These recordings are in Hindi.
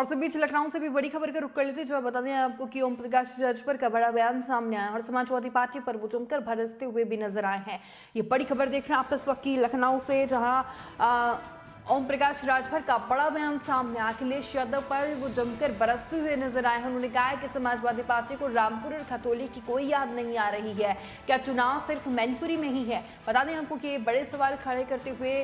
और इस बीच लखनऊ से भी बड़ी खबर का रुख कर लेते, जो बता दें आपको कि ओम प्रकाश राजभर का बड़ा बयान सामने आया और समाजवादी पार्टी पर वो जमकर भड़कते हुए भी नजर आए हैं। ये बड़ी खबर देख रहे हैं आप इस वक्त की लखनऊ से, जहां ओम प्रकाश राजभर का बड़ा बयान सामने आया। अखिलेश यादव पर वो जमकर बरसते हुए नजर आए हैं। उन्होंने कहा है कि समाजवादी पार्टी को रामपुर और खतौली की कोई याद नहीं आ रही है। क्या चुनाव सिर्फ मैनपुरी में ही है? बता दें आपको कि बड़े सवाल खड़े करते हुए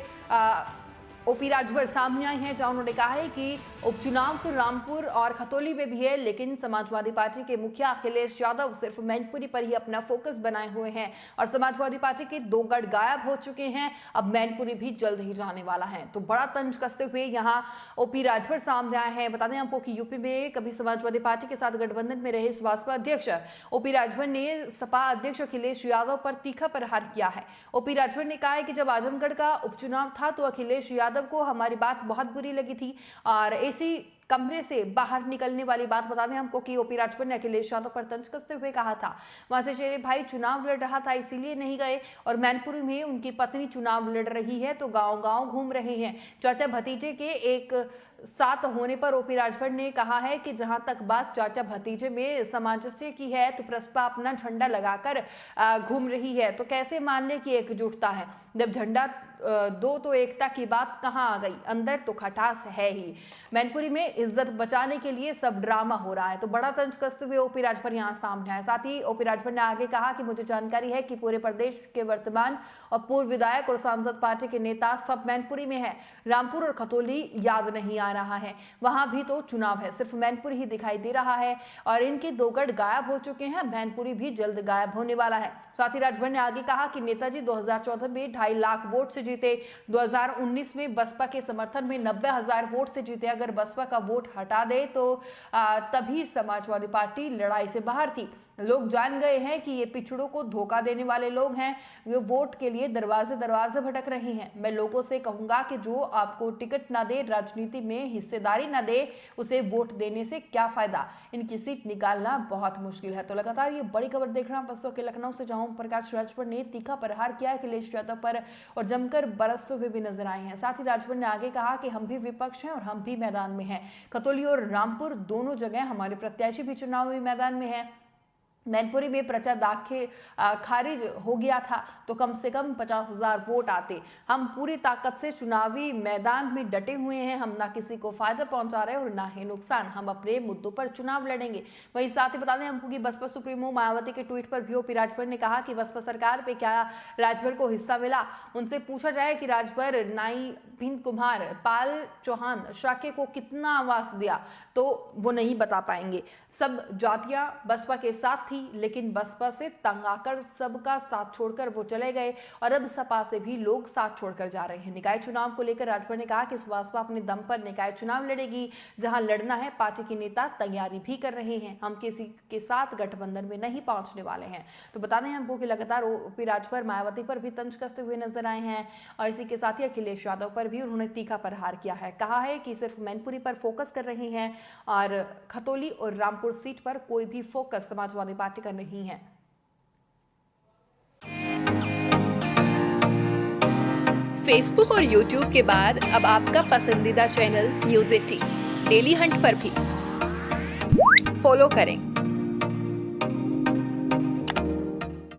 ओपी राजभर सामने आए हैं, जहां उन्होंने कहा है कि उपचुनाव तो रामपुर और खतौली में भी है, लेकिन समाजवादी पार्टी के मुखिया अखिलेश यादव सिर्फ मैनपुरी पर ही अपना फोकस बनाए हुए हैं और समाजवादी पार्टी के 2 गढ़ गायब हो चुके हैं। अब मैनपुरी भी जल्द ही जाने वाला है। तो बड़ा तंज कसते हुए यहाँ ओपी राजभर सामने आए हैं। बता दें आपको कि यूपी में कभी समाजवादी पार्टी के साथ गठबंधन में रहे बसपा अध्यक्ष ओपी राजभर ने सपा अध्यक्ष अखिलेश यादव पर तीखा प्रहार किया है। ओपी राजभर ने कहा है कि जब आजमगढ़ का उपचुनाव था तो अखिलेश यादव को हमारी बात बहुत बुरी लगी थी और ऐसी कमरे से बाहर निकलने वाली बात बता दें हमको कि ओपी राजभर ने अखिलेश यादव पर तंज कसते हुए कहा था, वहां से चेहरे भाई चुनाव लड़ रहा था इसीलिए नहीं गए और मैनपुरी में उनकी पत्नी चुनाव लड़ रही है तो गांव-गांव घूम रहे हैं। चाचा भतीजे के एक साथ होने पर ओपी राजभर ने कहा है कि जहां तक बात चाचा भतीजे में सामंजस्य की है तो प्रसपा अपना झंडा लगाकर घूम रही है, तो कैसे मान ले कि एकजुटता है? जब झंडा दो तो एकता की बात कहां आ गई? अंदर तो खटास है ही। मैनपुरी में इज्जत बचाने के लिए सब ड्रामा हो रहा है। तो बड़ा तंज कसते हुए ओपी राजभर यहां सामने आए। साथ ही ओपी राजभर ने आगे कहा कि मुझे जानकारी है कि पूरे प्रदेश के वर्तमान और पूर्व विधायक और सांसद पार्टी के नेता सब मैनपुरी में है। रामपुर और खतौली याद नहीं आ रहा है, वहां भी तो चुनाव है, सिर्फ मैनपुरी ही दिखाई दे रहा है और इनके 2 गढ़ गायब हो चुके हैं। मैनपुरी भी जल्द गायब होने वाला है। साथ ही राजभर ने आगे कहा कि नेताजी 2014 में 2.5 लाख वोट से जीते, 2019 में बसपा के समर्थन में 90,000 वोट से जीते। अगर बसपा का वोट हटा दे तो तभी समाजवादी पार्टी लड़ाई से बाहर थी। लोग जान गए हैं कि ये पिछड़ों को धोखा देने वाले लोग हैं, वे वोट के लिए दरवाजे दरवाजे भटक रहे हैं। मैं लोगों से कहूंगा कि जो आपको टिकट ना दे, राजनीति में हिस्सेदारी ना दे, उसे वोट देने से क्या फायदा? इनकी सीट निकालना बहुत मुश्किल है। तो लगातार ये बड़ी खबर देख रहे हैं बसों के लखनऊ से, जहां ओम प्रकाश राजभर ने तीखा प्रहार किया है अखिलेश यादव पर और जमकर बरसते हुए भी नजर आए हैं। साथ ही राजभर ने आगे कहा कि हम भी विपक्ष हैं और हम भी मैदान में हैं। खतौली और रामपुर दोनों जगह हमारे प्रत्याशी भी चुनावी मैदान में हैं। मैनपुरी में पर्चा दाखिल खारिज हो गया था तो कम से कम 50,000 वोट आते। हम पूरी ताकत से चुनावी मैदान में डटे हुए हैं। हम ना किसी को फायदा पहुंचा रहे और ना ही नुकसान। हम अपने मुद्दों पर चुनाव लड़ेंगे। वहीं साथ ही बता दें हमको कि बसपा सुप्रीमो मायावती के ट्वीट पर भी ओपी राजभर ने कहा कि बसपा सरकार पे क्या राजभर को हिस्सा मिला? उनसे पूछा जाए कि राजभर, नाई, भिंद कुम्हार, पाल चौहान, शाक्य को कितना आवास दिया तो वो नहीं बता पाएंगे। सब जातियां बसपा के साथ थी, लेकिन बसपा से तंग आकर सबका साथ छोड़कर वो चले गए और अब सपा से भी लोग साथ छोड़कर जा रहे हैं। निकाय चुनाव को लेकर राजभर ने कहा कि बसपा अपने दम पर निकाय चुनाव लड़ेगी। जहां लड़ना है पार्टी के नेता तैयारी भी कर रहे हैं। हम किसी के साथ गठबंधन में नहीं पहुंचने वाले हैं। तो बता दें हमको कि लगातार ओपी राजभर मायावती पर भी तंज कसते हुए नजर आए हैं और इसी के साथ ही अखिलेश यादव पर भी उन्होंने तीखा प्रहार किया है। कहा है कि सिर्फ मैनपुरी पर फोकस कर रहे हैं और खतौली और रामपुर सीट पर कोई भी फोकस समाजवादी पार्टी का नहीं है। फेसबुक और यूट्यूब के बाद अब आपका पसंदीदा चैनल न्यूज़ 18 डेली हंट पर भी फॉलो करें।